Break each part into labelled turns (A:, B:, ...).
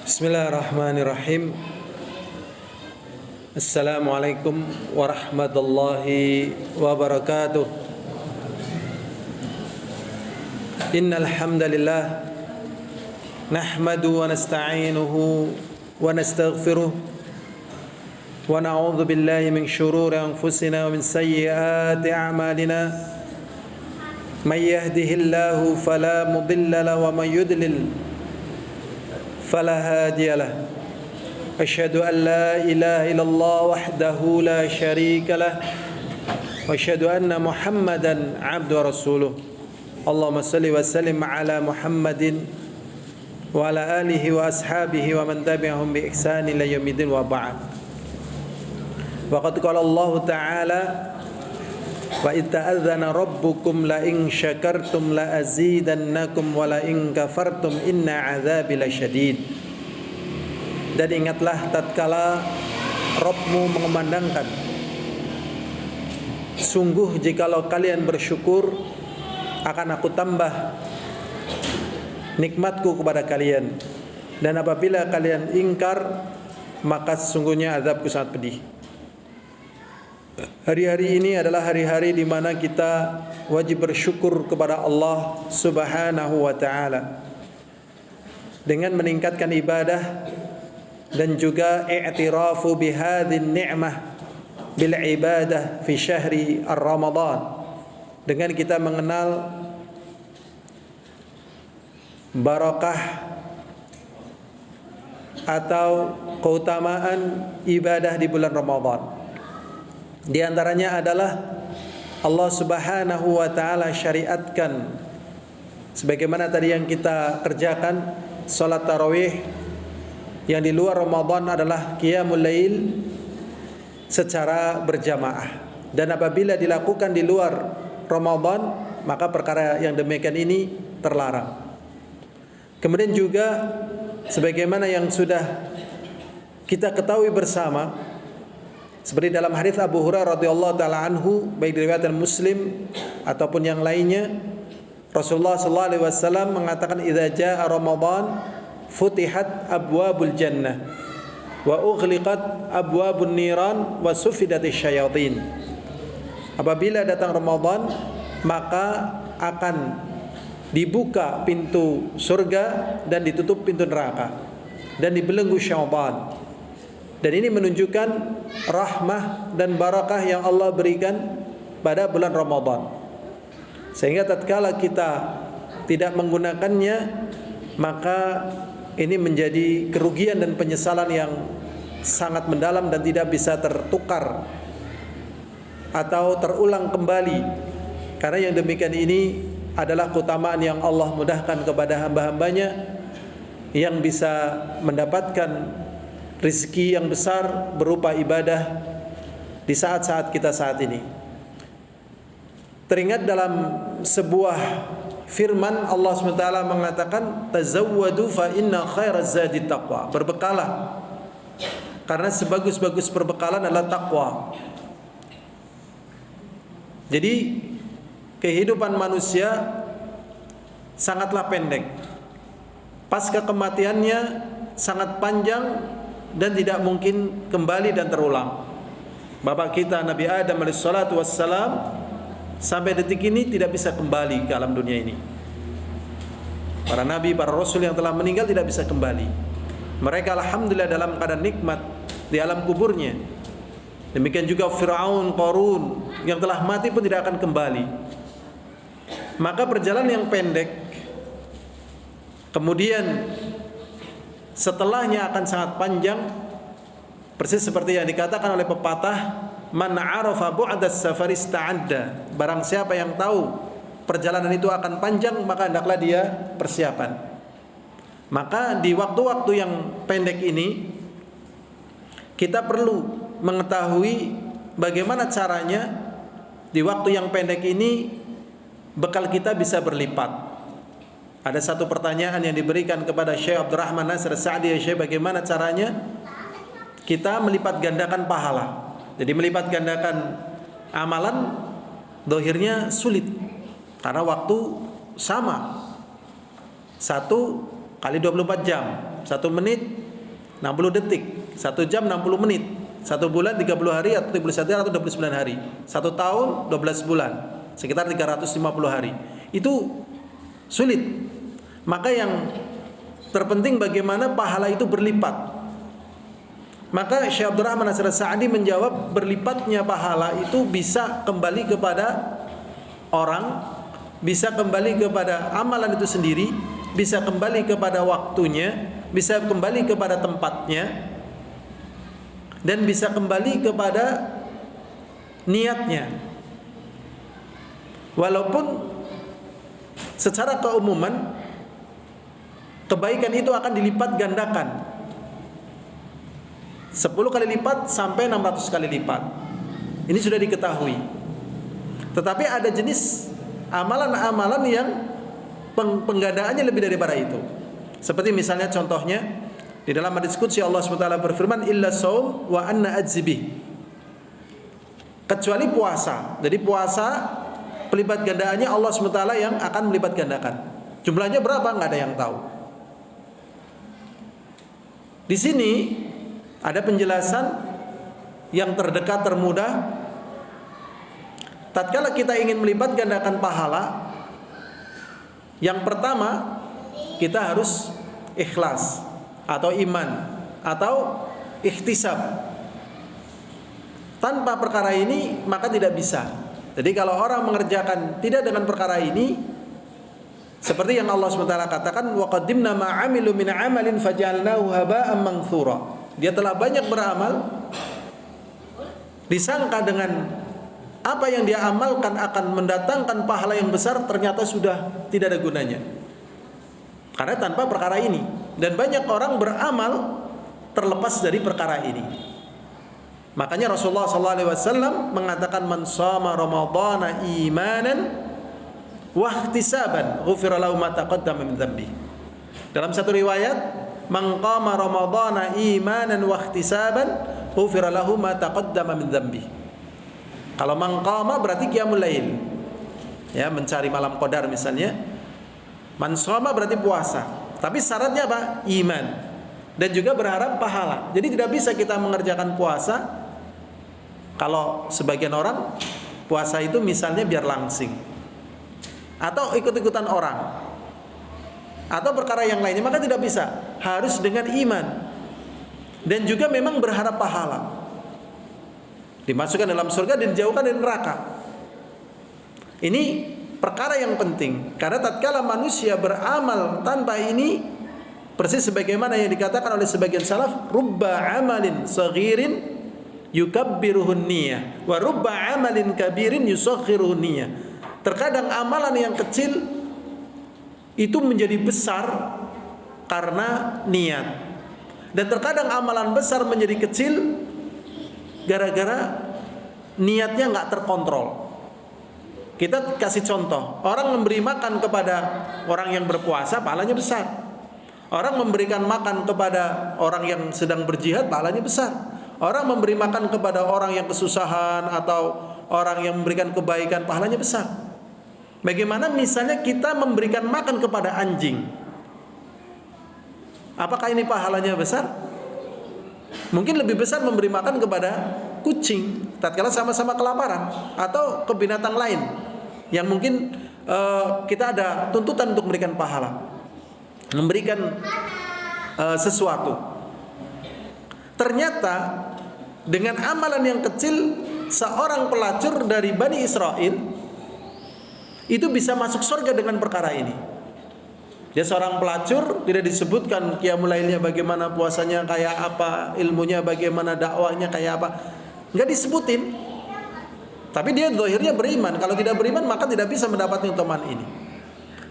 A: Bismillahirrahmanirrahim. Assalamualaikum warahmatullahi wabarakatuh. Innal hamdalillah nahmadu wa nasta'inuhu wa nastaghfiruh wa na'udzu billahi min shururi anfusina wa min sayyiati a'malina. May yahdihillahu fala mudilla lahu wa may yudlil فلا هادي له أشهد أن لا إله إلا الله وحده لا شريك له وأشهد أن محمدا عبده ورسوله اللهم صل وسلم على محمد وعلى آله وأصحابه ومن تبعهم بإحسان إلى يوم الدين وبعد وقد قال الله تعالى وإذ تأذن ربكم لئن شكرتم لأزيدنكم ولئن كفرتم إن عذابي لشديد. Dan ingatlah tatkala Rabbmu mengumandangkan, sungguh jikalau kalian bersyukur akan aku tambah nikmatku kepada kalian, dan apabila kalian ingkar maka sesungguhnya azabku sangat pedih. Hari-hari ini adalah hari-hari di mana kita wajib bersyukur kepada Allah Subhanahu wa taala dengan meningkatkan ibadah dan juga i'tirafu bihadhin ni'mah bil ibadah fi syahri ar-Ramadan, dengan kita mengenal barakah atau keutamaan ibadah di bulan Ramadan. Di antaranya adalah Allah Subhanahu wa taala syariatkan sebagaimana tadi yang kita kerjakan, salat tarawih yang di luar Ramadan adalah qiyamul lail secara berjamaah, dan apabila dilakukan di luar Ramadan maka perkara yang demikian ini terlarang. Kemudian juga sebagaimana yang sudah kita ketahui bersama, seperti dalam hadis Abu Hurairah radhiyallahu taala anhu, baik diriwayatkan Muslim ataupun yang lainnya, Rasulullah sallallahu alaihi wasallam mengatakan, "Idza jaa Ramadan futihat abwabul jannah wa ughliqat abwabun niran wa sufidatis syayatin." Apabila datang Ramadan maka akan dibuka pintu surga dan ditutup pintu neraka dan dibelenggu syaitan. Dan ini menunjukkan rahmah dan barakah yang Allah berikan pada bulan Ramadan, sehingga tatkala kita tidak menggunakannya maka ini menjadi kerugian dan penyesalan yang sangat mendalam dan tidak bisa tertukar atau terulang kembali. Karena yang demikian ini adalah keutamaan yang Allah mudahkan kepada hamba-hambanya yang bisa mendapatkan rizki yang besar berupa ibadah di saat-saat kita saat ini. Teringat dalam sebuah firman Allah SWT mengatakan, "Tazawwadu fa inna khairaz zadi taqwa." Berbekalah, karena sebagus-bagus perbekalan adalah takwa. Jadi kehidupan manusia sangatlah pendek. Pasca kematiannya sangat panjang dan tidak mungkin kembali dan terulang. Bapak kita Nabi Adam alaihissalatu wassalam sampai detik ini tidak bisa kembali ke alam dunia ini. Para nabi, para rasul yang telah meninggal tidak bisa kembali. Mereka alhamdulillah dalam keadaan nikmat di alam kuburnya. Demikian juga Fir'aun, Qarun yang telah mati pun tidak akan kembali. Maka perjalanan yang pendek, kemudian setelahnya akan sangat panjang, persis seperti yang dikatakan oleh pepatah, "Man 'arafa bu'das safari ista'adda." Barang siapa yang tahu perjalanan itu akan panjang, maka hendaklah dia persiapan. Maka di waktu-waktu yang pendek ini kita perlu mengetahui bagaimana caranya di waktu yang pendek ini bekal kita bisa berlipat. Ada satu pertanyaan yang diberikan kepada Syekh Abdurrahman Nasir Sa'di, Syekh, bagaimana caranya kita melipat gandakan pahala? Jadi melipat gandakan amalan dohirnya sulit karena waktu sama, 1 kali 24 jam. 1 menit 60 detik, 1 jam 60 menit, 1 bulan 30 hari atau 31 hari atau 29 hari, 1 tahun 12 bulan, sekitar 350 hari. Itu sulit. Maka yang terpenting bagaimana pahala itu berlipat. Maka Syekh Abdurrahman As-Sa'di menjawab, berlipatnya pahala itu bisa kembali kepada orang, bisa kembali kepada amalan itu sendiri, bisa kembali kepada waktunya, bisa kembali kepada tempatnya, dan bisa kembali kepada niatnya. Walaupun secara keumuman kebaikan itu akan dilipat gandakan 10 kali lipat sampai 600 kali lipat. Ini sudah diketahui. Tetapi ada jenis amalan-amalan yang penggandaannya lebih daripada itu. Seperti misalnya contohnya di dalam hadis qudsi Allah SWT berfirman, illa shaum wa anna ajzibih. Kecuali puasa. Jadi puasa pelipat gandaannya Allah SWT yang akan melipat gandakan. Jumlahnya berapa? Nggak ada yang tahu. Di sini ada penjelasan yang terdekat, termudah. Tatkala kita ingin melipat gandakan pahala, yang pertama kita harus ikhlas atau iman atau ikhtisab. Tanpa perkara ini maka tidak bisa. Jadi kalau orang mengerjakan tidak dengan perkara ini, seperti yang Allah SWT katakan, wa qaddimna ma 'amilu min 'amalin faj'alnahu haba'an manthura. Dia telah banyak beramal, disangka dengan apa yang dia amalkan akan mendatangkan pahala yang besar, ternyata sudah tidak ada gunanya karena tanpa perkara ini. Dan banyak orang beramal terlepas dari perkara ini. Makanya Rasulullah SAW mengatakan, man shama ramadhana imanan wa ihtisaban ghufira lahu ma taqaddama min dhanbi. Dalam satu riwayat, man qama ramadhana imanan wa ihtisaban ghufira lahu ma taqaddama min dhanbi. Kalau man qama berarti qiyamul lail, ya, mencari malam qadar misalnya. Man shoma berarti puasa, tapi syaratnya apa? Iman, dan juga berharap pahala. Jadi tidak bisa kita mengerjakan puasa kalau sebagian orang puasa itu misalnya biar langsing atau ikut-ikutan orang atau perkara yang lainnya, maka tidak bisa. Harus dengan iman dan juga memang berharap pahala, dimasukkan dalam surga dan dijauhkan dari neraka. Ini perkara yang penting, karena tatkala manusia beramal tanpa ini, persis sebagaimana yang dikatakan oleh sebagian salaf, rubba amalin saghirin yukabbiruhun niyah wa rubba amalin kabirin yusaghiruhun niyah. Terkadang amalan yang kecil itu menjadi besar karena niat, dan terkadang amalan besar menjadi kecil gara-gara niatnya nggak terkontrol. Kita kasih contoh, orang memberi makan kepada orang yang berpuasa, pahalanya besar. Orang memberikan makan kepada orang yang sedang berjihad, pahalanya besar. Orang memberi makan kepada orang yang kesusahan atau orang yang memberikan kebaikan, pahalanya besar. Bagaimana misalnya kita memberikan makan kepada anjing? Apakah ini pahalanya besar? Mungkin lebih besar memberi makan kepada kucing tatkala sama-sama kelaparan, atau ke binatang lain yang mungkin kita ada tuntutan untuk memberikan pahala, memberikan sesuatu. Ternyata dengan amalan yang kecil, seorang pelacur dari Bani Israel itu bisa masuk surga dengan perkara ini. Dia seorang pelacur, tidak disebutkan qiyamul lailnya bagaimana, puasanya kayak apa, ilmunya bagaimana, dakwahnya kayak apa, nggak disebutin. Tapi dia zahirnya beriman. Kalau tidak beriman maka tidak bisa mendapatkan keutamaan ini.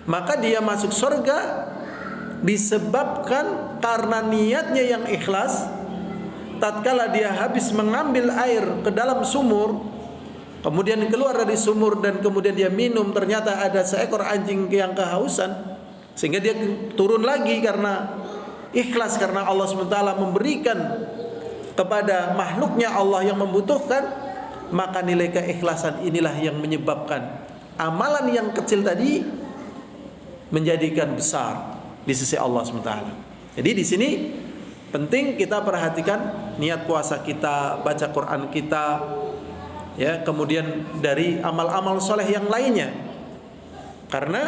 A: Maka dia masuk surga disebabkan karena niatnya yang ikhlas. Tatkala dia habis mengambil air ke dalam sumur, kemudian keluar dari sumur dan kemudian dia minum, ternyata ada seekor anjing yang kehausan, sehingga dia turun lagi karena ikhlas, karena Allah SWT memberikan kepada makhluknya Allah yang membutuhkan. Maka nilai keikhlasan inilah yang menyebabkan amalan yang kecil tadi menjadikan besar di sisi Allah SWT. Jadi di sini penting kita perhatikan niat puasa kita, baca Quran kita, ya, kemudian dari amal-amal soleh yang lainnya. Karena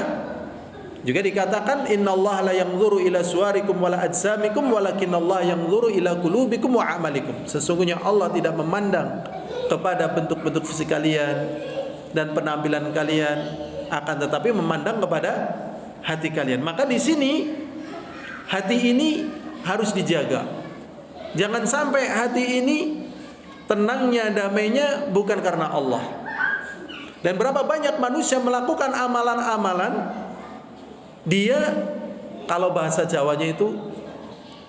A: juga dikatakan innallaha la yanzuru ila suwarikum wala ajsamikum walakinnallaha yanzuru ila qulubikum wa a'malikum. Sesungguhnya Allah tidak memandang kepada bentuk-bentuk fisik kalian dan penampilan kalian, akan tetapi memandang kepada hati kalian. Maka di sini hati ini harus dijaga. Jangan sampai hati ini tenangnya, damainya bukan karena Allah. Dan berapa banyak manusia melakukan amalan-amalan, dia kalau bahasa Jawanya itu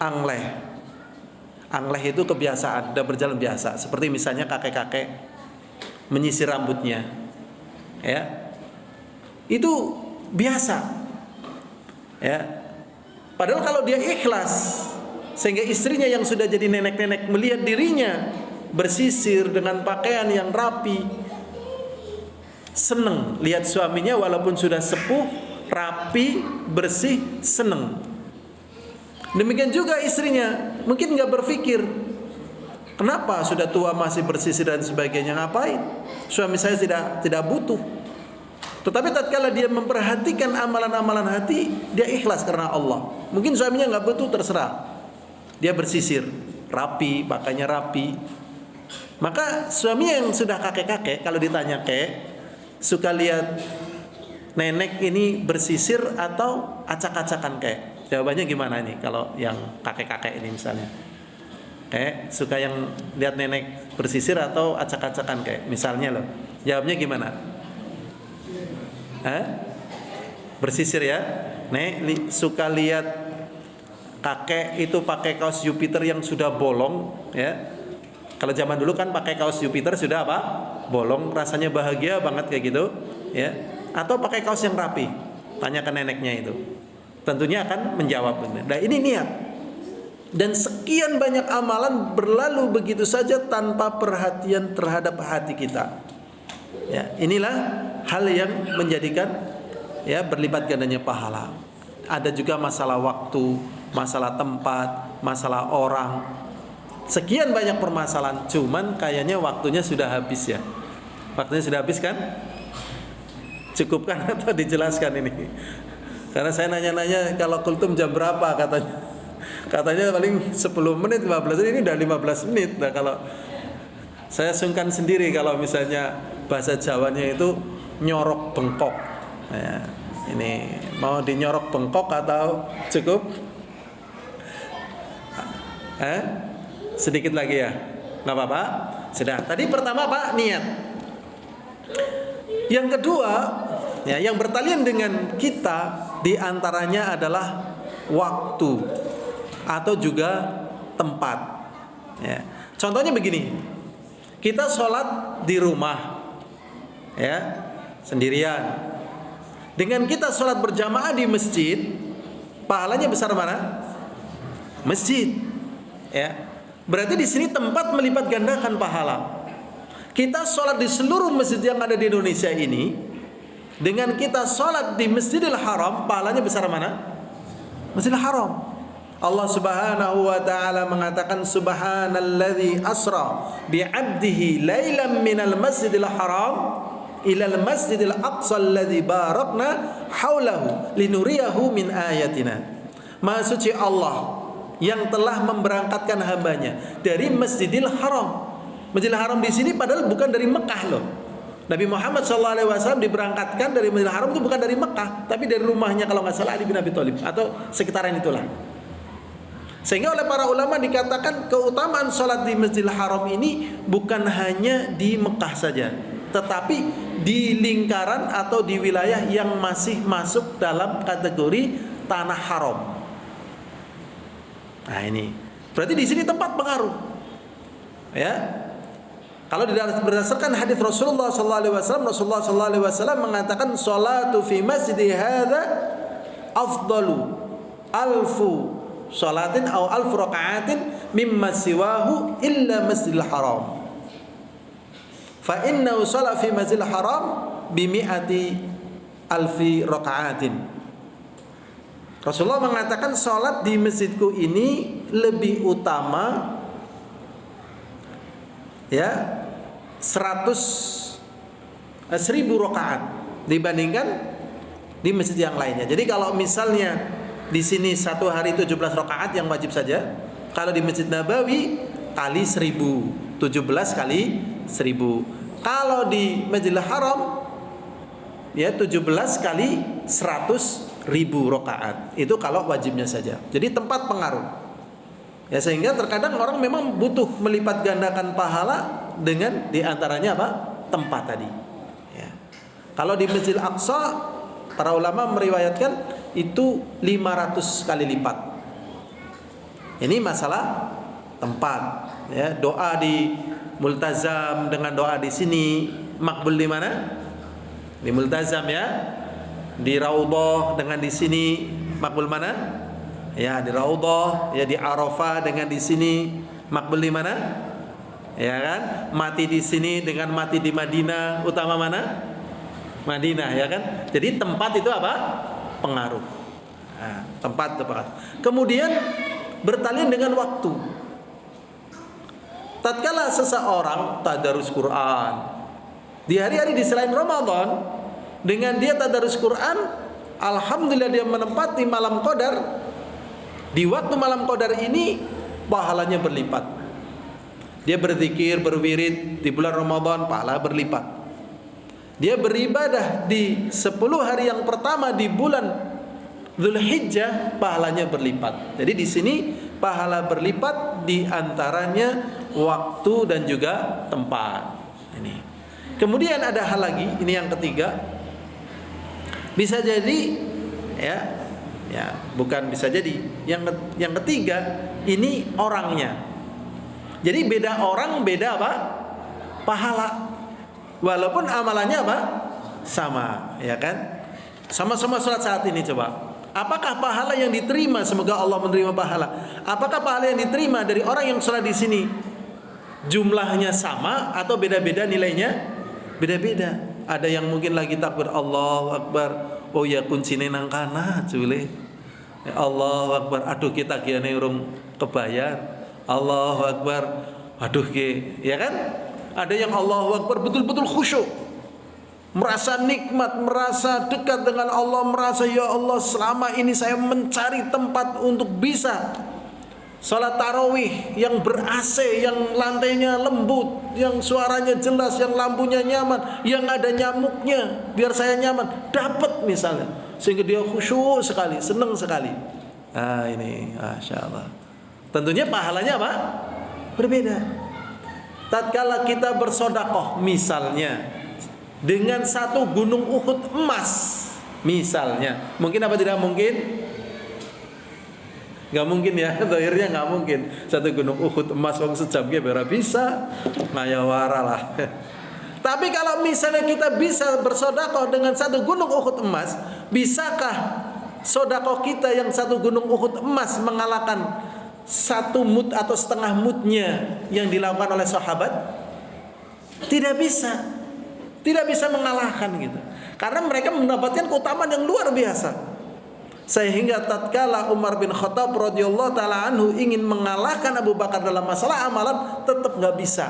A: angleh. Angleh itu kebiasaan, udah berjalan biasa. Seperti misalnya kakek-kakek menyisir rambutnya, ya, itu biasa, ya. Padahal kalau dia ikhlas, sehingga istrinya yang sudah jadi nenek-nenek melihat dirinya bersisir dengan pakaian yang rapi, seneng lihat suaminya walaupun sudah sepuh, rapi, bersih, seneng. Demikian juga istrinya, mungkin nggak berpikir, kenapa sudah tua masih bersisir dan sebagainya, ngapain? Suami saya tidak butuh. Tetapi tatkala dia memperhatikan amalan-amalan hati, dia ikhlas karena Allah. Mungkin suaminya nggak butuh, terserah. Dia bersisir, rapi, pakainya rapi. Maka suami yang sudah kakek-kakek, kalau ditanya suka lihat nenek ini bersisir atau acak-acakan jawabannya gimana nih kalau yang kakek-kakek ini misalnya? Suka yang lihat nenek bersisir atau acak-acakan misalnya loh. Jawabnya gimana? Bersisir ya. Nek suka lihat kakek itu pakai kaos Jupiter yang sudah bolong, ya. Kalau zaman dulu kan pakai kaos Jupiter sudah apa? Bolong, rasanya bahagia banget kayak gitu, ya. Atau pakai kaos yang rapi? Tanya ke neneknya itu. Tentunya akan menjawab. Nah, ini niat. Dan sekian banyak amalan berlalu begitu saja tanpa perhatian terhadap hati kita. Ya, inilah hal yang menjadikan, ya, berlipat gandanya pahala. Ada juga masalah waktu, masalah tempat, masalah orang. Sekian banyak permasalahan, cuman kayaknya waktunya sudah habis ya. Waktunya sudah habis kan? Cukupkan atau dijelaskan ini? Karena saya nanya-nanya kalau kultum jam berapa katanya. Katanya paling 10 menit, 15 menit, ini udah 15 menit. Nah, kalau saya sungkan sendiri kalau misalnya bahasa Jawanya itu nyorok bengkok. Nah, ini mau dinyorok bengkok atau cukup? Sedikit lagi ya? Nggak apa-apa? Sudah. Tadi pertama Pak, niat. Yang kedua, ya, yang bertalian dengan kita diantaranya adalah waktu atau juga tempat. Ya. Contohnya begini, kita sholat di rumah, ya, sendirian. Dengan kita sholat berjamaah di masjid, pahalanya besar mana? Masjid, ya. Berarti di sini tempat melipat gandakan pahala. Kita sholat di seluruh masjid yang ada di Indonesia ini, dengan kita sholat di Masjidil Haram, pahalanya besar mana? Masjidil Haram. Allah Subhanahu wa ta'ala mengatakan subhanalladzi asra bi'abdihi lailan minal masjidil haram ilal masjidil aqsa alladzi barakna haulahu linuriyahu min ayatina. Maha suci Allah yang telah memberangkatkan hambanya dari Masjidil Haram. Masjidil Haram di sini padahal bukan dari Mekah loh. Nabi Muhammad SAW diberangkatkan dari Masjidil Haram itu bukan dari Mekah, tapi dari rumahnya kalau nggak salah Ali bin Abi Thalib atau sekitaran itulah. Sehingga oleh para ulama dikatakan keutamaan sholat di Masjidil Haram ini bukan hanya di Mekah saja, tetapi di lingkaran atau di wilayah yang masih masuk dalam kategori tanah haram. Nah ini berarti di sini tempat pengaruh, ya. Kalau berdasarkan hadis Rasulullah SAW, Rasulullah SAW mengatakan sholatu fi masjidi hadza afdalu alfu sholatin atau alfu rakaatin mimma siwahu illa masjidil haram. Fa innahu sholat fi masjidil haram bi mi'ati alfi rakaatin. Rasulullah mengatakan sholat di masjidku ini lebih utama ya 1000 rakaat dibandingkan di masjid yang lainnya. Jadi kalau misalnya di sini satu hari 17 rakaat yang wajib saja, kalau di Masjid Nabawi kali 1000, 17 kali 1000. Kalau di Masjidil Haram ya 17 kali 100.000 rakaat. Itu kalau wajibnya saja. Jadi tempat pengaruh. Ya sehingga terkadang orang memang butuh melipat gandakan pahala dengan diantaranya apa? Tempat tadi. Ya. Kalau di Masjidil Aqsa para ulama meriwayatkan itu 500 kali lipat. Ini masalah tempat. Ya, doa di multazam dengan doa di sini makbul di mana? Di multazam ya. Di Raudhah dengan di sini makbul mana? Ya di Raudhah. Ya di Arafah dengan di sini makbul di mana? Ya kan? Mati di sini dengan mati di Madinah utama mana? Madinah ya kan? Jadi tempat itu apa? Pengaruh. Nah, tempat itu pengaruh. Kemudian bertalian dengan waktu. Tatkala seseorang tadarus Quran di hari-hari di selain Ramadan, dengan dia tadarus Quran, alhamdulillah dia menempati malam qadar. Di waktu malam qadar ini pahalanya berlipat. Dia berzikir, berwirid di bulan Ramadan, pahala berlipat. Dia beribadah di 10 hari yang pertama di bulan Dzulhijjah, pahalanya berlipat. Jadi di sini pahala berlipat di antaranya waktu dan juga tempat. Ini. Kemudian ada hal lagi, ini yang ketiga. Bisa jadi bukan bisa jadi. Yang ketiga, ini orangnya. Jadi beda orang, beda apa? Pahala. Walaupun amalannya apa? Sama, ya kan? Sama-sama sholat saat ini coba. Apakah pahala yang diterima, semoga Allah menerima pahala. Apakah pahala yang diterima dari orang yang sholat di sini jumlahnya sama atau beda-beda nilainya? Beda-beda. Ada yang mungkin lagi takbir Allahu Akbar, oh ya kuncine nang kana cule. Ya Allahu Akbar, aduh kita kiane urung kebayar. Allahu Akbar, aduh ke, ya kan? Ada yang Allahu Akbar betul-betul khusyuk, merasa nikmat, merasa dekat dengan Allah, merasa ya Allah selama ini saya mencari tempat untuk bisa salat tarawih yang ber-AC, yang lantainya lembut, yang suaranya jelas, yang lampunya nyaman, yang ada nyamuknya biar saya nyaman, dapat misalnya, sehingga dia khusyuk sekali, senang sekali. Nah ini, Masya Allah. Tentunya pahalanya apa? Berbeda. Tatkala kita bersodakoh misalnya dengan satu gunung Uhud emas misalnya, mungkin apa tidak mungkin? Gak mungkin ya, akhirnya gak mungkin. Satu gunung Uhud emas wong sejamnya berapa bisa ngayawara lah. Tapi kalau misalnya kita bisa bersodakoh dengan satu gunung Uhud emas, bisakah sodakoh kita yang satu gunung Uhud emas mengalahkan satu mud atau setengah mudnya yang dilakukan oleh sahabat? Tidak bisa. Tidak bisa mengalahkan gitu. Karena mereka mendapatkan keutamaan yang luar biasa. Sehingga tatkala Umar bin Khattab radhiyallahu taala anhu ingin mengalahkan Abu Bakar dalam masalah amalan, tetap enggak bisa.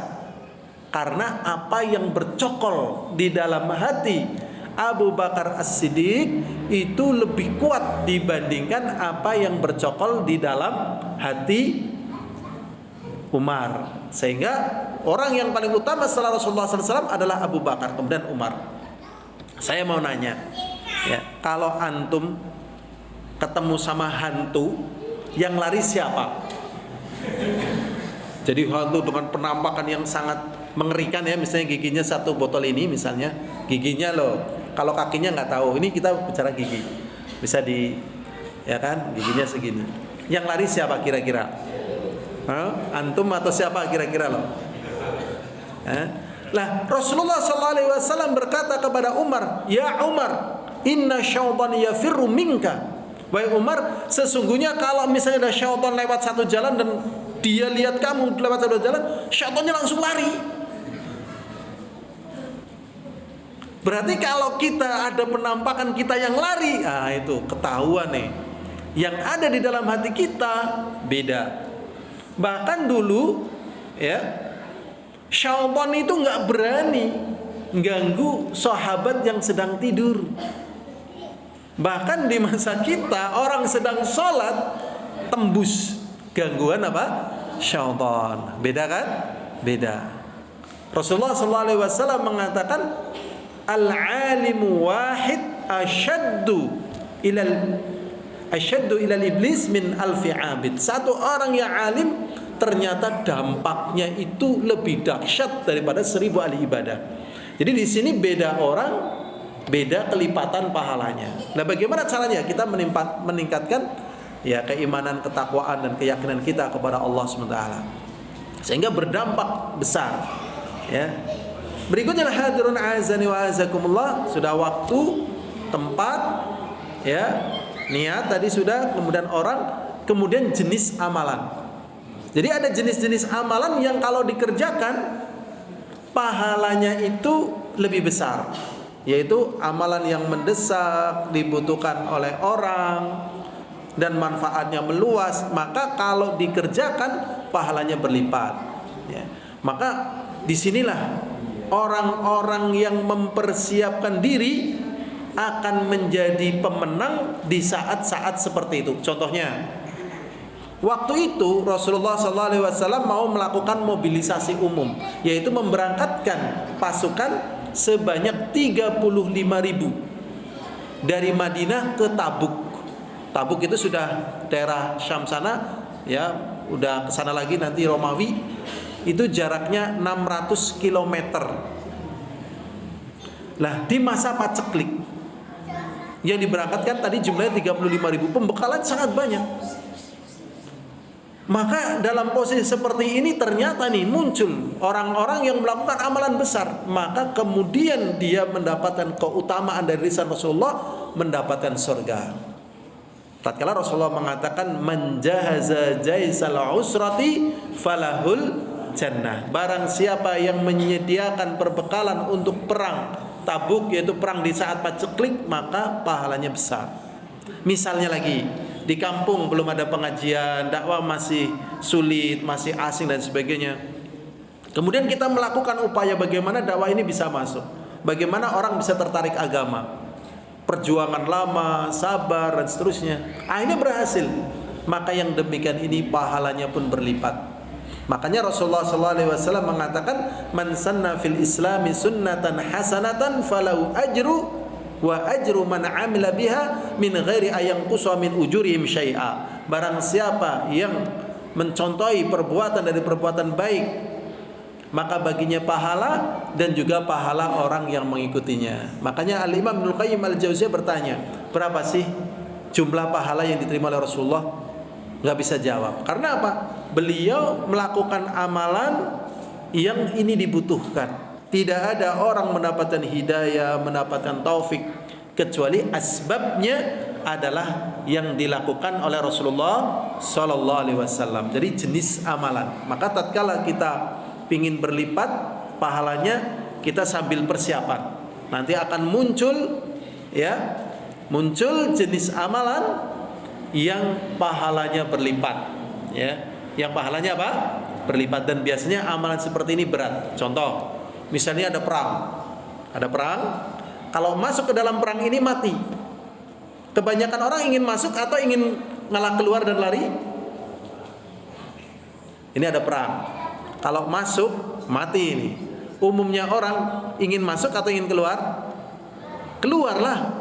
A: Karena apa yang bercokol di dalam hati Abu Bakar As-Siddiq itu lebih kuat dibandingkan apa yang bercokol di dalam hati Umar. Sehingga orang yang paling utama setelah Rasulullah SAW adalah Abu Bakar, kemudian Umar. Saya mau nanya, ya, kalau antum ketemu sama hantu, yang lari siapa? Jadi hantu dengan penampakan yang sangat mengerikan ya, misalnya giginya satu botol ini misalnya, giginya loh. Kalau kakinya nggak tahu, ini kita bicara gigi. Bisa ya kan, giginya segini. Yang lari siapa kira-kira? Antum atau siapa kira-kira loh? Lah Rasulullah SAW berkata kepada Umar, ya Umar, inna syaitan yafirru minka. Wahai Umar, sesungguhnya kalau misalnya ada syaitan lewat satu jalan dan dia lihat kamu lewat satu jalan, syaitannya langsung lari. Berarti kalau kita ada penampakan kita yang lari, itu ketahuan nih. yang ada di dalam hati kita beda. Bahkan dulu ya, syaitan itu nggak berani ganggu sahabat yang sedang tidur. Bahkan di masa kita orang sedang sholat tembus gangguan apa? Syaitan. Beda kan? Beda. Rasulullah SAW mengatakan al-alimu wahid asyaddu ilal iblis min alfi abid. Satu orang yang alim ternyata dampaknya itu lebih dahsyat daripada 1000 ahli ibadah. Jadi di sini beda orang, beda kelipatan pahalanya. Nah, bagaimana caranya kita meningkatkan ya keimanan, ketakwaan dan keyakinan kita kepada Allah SWT sehingga berdampak besar. Ya. Berikutnya hadirun azani wa azakumullah, sudah waktu, tempat, ya, niat tadi sudah, kemudian orang, kemudian jenis amalan. Jadi ada jenis-jenis amalan yang kalau dikerjakan pahalanya itu lebih besar, yaitu amalan yang mendesak, dibutuhkan oleh orang dan manfaatnya meluas, maka kalau dikerjakan pahalanya berlipat. Ya. Maka disinilah orang-orang yang mempersiapkan diri akan menjadi pemenang di saat-saat seperti itu. Contohnya, waktu itu Rasulullah SAW mau melakukan mobilisasi umum, yaitu memberangkatkan pasukan sebanyak 35.000 dari Madinah ke Tabuk. Tabuk itu sudah daerah Syam sana, ya, udah kesana lagi nanti Romawi. Itu jaraknya 600 km. Lah di masa paceklik yang diberangkatkan tadi jumlahnya 35.000, pembekalan sangat banyak. Maka dalam posisi seperti ini ternyata nih muncul orang-orang yang melakukan amalan besar, maka kemudian dia mendapatkan keutamaan dari lisan Rasulullah, mendapatkan surga. Tatkala Rasulullah mengatakan man jahaza jaisal usrati falahul jannah. Barang siapa yang menyediakan perbekalan untuk perang Tabuk, yaitu perang di saat paceklik, maka pahalanya besar. Misalnya lagi, di kampung belum ada pengajian, dakwah masih sulit, masih asing dan sebagainya. Kemudian kita melakukan upaya bagaimana dakwah ini bisa masuk, bagaimana orang bisa tertarik agama. Perjuangan lama, sabar dan seterusnya. Akhirnya berhasil. Maka yang demikian ini pahalanya pun berlipat. Makanya Rasulullah SAW mengatakan man sanna fil islami sunnatan hasanatan falahu ajru wa ajru man amila biha min ghairi ayanqusa min ujurihim syai'a. Barang siapa yang mencontohi perbuatan dari perbuatan baik, maka baginya pahala dan juga pahala orang yang mengikutinya. Makanya Al-Imam Ibnu Qayyim Al-Jauziyah bertanya, berapa sih jumlah pahala yang diterima oleh Rasulullah? Nggak bisa jawab. Karena apa? Beliau melakukan amalan yang ini dibutuhkan. Tidak ada orang mendapatkan hidayah, mendapatkan taufik kecuali asbabnya adalah yang dilakukan oleh Rasulullah Sallallahu Alaihi Wasallam. Jadi jenis amalan. Maka tatkala kita ingin berlipat pahalanya, kita sambil persiapan. Nanti akan muncul, ya, muncul jenis amalan yang pahalanya berlipat, ya, yang pahalanya apa? Berlipat. Dan biasanya amalan seperti ini berat. Contoh, misalnya ada perang, kalau masuk ke dalam perang ini mati. Kebanyakan orang ingin masuk atau ingin ngalah keluar dan lari? Ini ada perang. Kalau masuk mati ini. Umumnya orang ingin masuk atau ingin keluar? Keluarlah.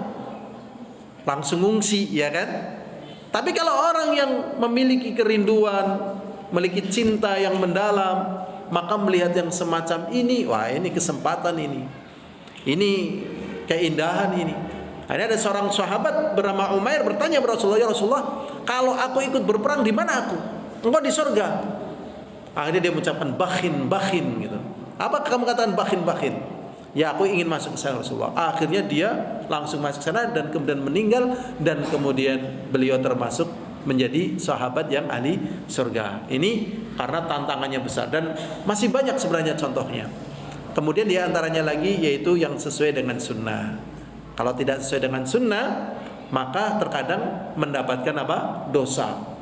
A: Langsung ngungsi, ya kan? Tapi kalau orang yang memiliki kerinduan, memiliki cinta yang mendalam, maka melihat yang semacam ini, wah ini kesempatan ini keindahan ini. Ada seorang sahabat bernama Umair bertanya kepada Rasulullah, ya Rasulullah, kalau aku ikut berperang di mana aku? Engkau di surga. Akhirnya dia mengucapkan bakhin gitu. Apa kamu katakan bakhin? Ya aku ingin masuk ke sana Rasulullah. Akhirnya dia langsung masuk ke sana dan kemudian meninggal, dan kemudian beliau termasuk menjadi sahabat yang ahli surga. Ini karena tantangannya besar, dan masih banyak sebenarnya contohnya. Kemudian di antaranya lagi yaitu yang sesuai dengan sunnah. Kalau tidak sesuai dengan sunnah, maka terkadang mendapatkan apa? Dosa.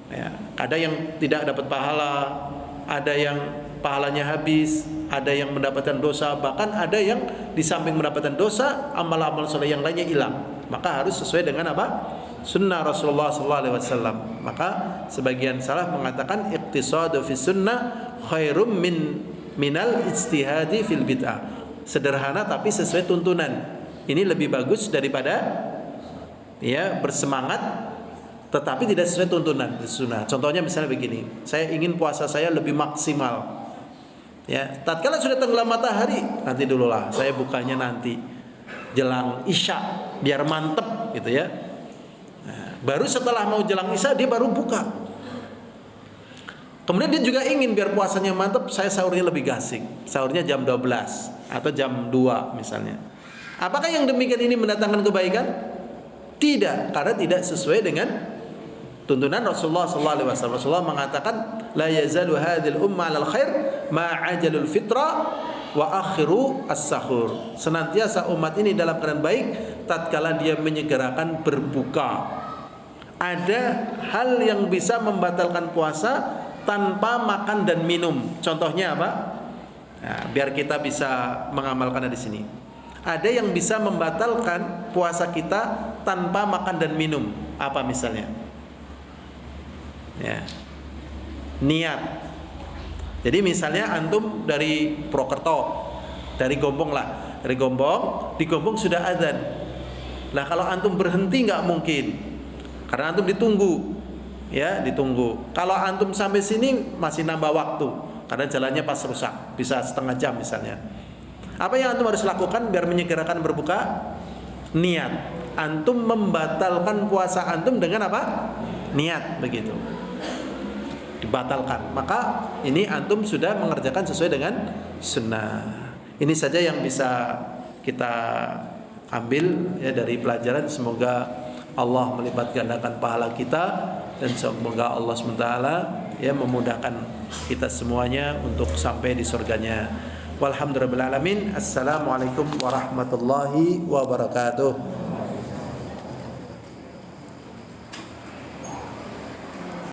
A: Ya, ada yang tidak dapat pahala, ada yang pahalanya habis, ada yang mendapatkan dosa, bahkan ada yang di samping mendapatkan dosa, amal-amal soleh yang lainnya hilang. Maka harus sesuai dengan apa? Sunnah Rasulullah SAW. Maka sebagian salaf mengatakan iqtisadu fi sunnah khairum minal ijtihadi fil bid'ah. Sederhana tapi sesuai tuntunan. Ini lebih bagus daripada ya bersemangat tetapi tidak sesuai tuntunan sunnah. Contohnya misalnya begini, saya ingin puasa saya lebih maksimal. Ya, tatkala sudah tenggelam matahari, nanti dululah, saya bukanya nanti jelang isya biar mantep gitu ya. Nah, baru setelah mau jelang isya dia baru buka. Kemudian dia juga ingin biar puasanya mantep, saya sahurnya lebih gasing. Sahurnya jam 12 atau jam 2 misalnya. Apakah yang demikian ini mendatangkan kebaikan? Tidak, karena tidak sesuai dengan tuntunan Rasulullah SAW. Rasulullah mengatakan, la yazalu hadhil umma 'alal khair ma 'ajalul fitra wa akhiru as-sahur. Senantiasa umat ini dalam keadaan baik tatkala dia menyegerakan berbuka. Ada hal yang bisa membatalkan puasa tanpa makan dan minum. Contohnya apa? Nah, biar kita bisa mengamalkannya di sini. Ada yang bisa membatalkan puasa kita tanpa makan dan minum. Apa misalnya? Ya. Niat. Jadi misalnya antum dari Prokerto, dari Gombong lah, dari Gombong, di Gombong sudah azan. Nah kalau antum berhenti nggak mungkin, karena antum ditunggu, ya ditunggu. Kalau antum sampai sini masih nambah waktu, karena jalannya pas rusak, bisa setengah jam misalnya. Apa yang antum harus lakukan biar menyegerakan berbuka? Niat. Antum membatalkan puasa antum dengan apa? Niat, begitu. Dibatalkan. Maka ini antum sudah mengerjakan sesuai dengan sunnah. Ini saja yang bisa kita ambil ya dari pelajaran. Semoga Allah melipat gandakan pahala kita dan semoga Allah SWT ya memudahkan kita semuanya untuk sampai di surganya. Walhamdulillahirabbil alamin. Assalamualaikum warahmatullahi wabarakatuh.